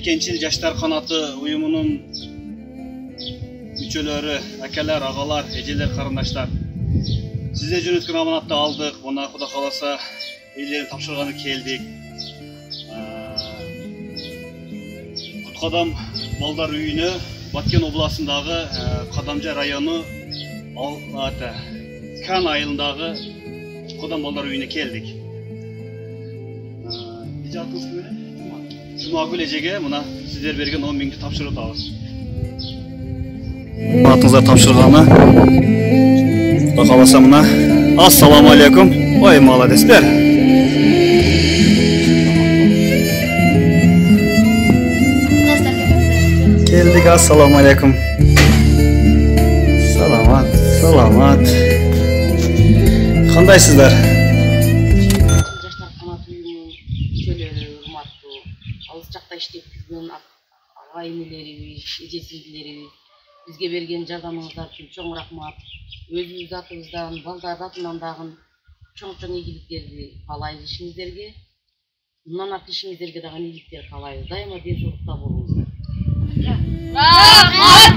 Мекенчил жаштар канаты уюмунун мүчөлөрү, акалар, агалар, эжелер, карындаштар. Сизде жөнөткөн аманатты алдык. Мына Кудай кааласа элдерин тапшырганы келдик. Куткадам балдар үйүнө Баткен областындагы Кадамжа району Кан айылындагы Куткадам балдар үйүнө келдик. Жумагүл эжеге мына сиздер берген 10 миңди тапшырып атабыз. Атыңыздар тапшырганы. Кудай кааласа мына. Ассаламу алейкум. Ой, молодецтер. Келдик, ассаламу алейкум. Саламат. Кандайсыздар? Жаштар канаты уюмунун мүчөлөрү, урматтуу, алыс жакта иштеп жүргөн агайынелерибиз, эже-сиңдилерибиз бизге берген жардамыңыздар үчүн чоң рахмат. Өзүбүз атыбыздан, балдар атынан дагы чоң ийгиликтерди каалайбыз ишиңиздерге. Мындан аркы ишиңиздерге дагы ийгиликтер каалайбыз. Дайыма денсаулыкта болуңуздар. Рахмат!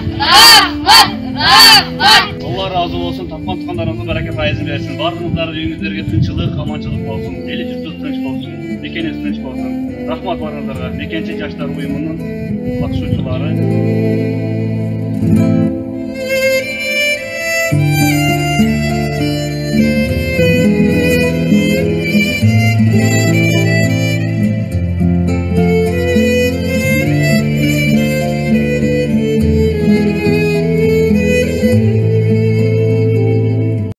Allah razı olsun. Tapkan tıkanlarınızı bereket faizi versin. Bardığınızlar үйүңүздөргө тынчылык, аманчылык болсун. Эли журтубуз тынч болсун. Мекенибиз тынч болсун. Рахмат баарыңыздарга. Мекенчи жаштар уюмунун катышуучулары.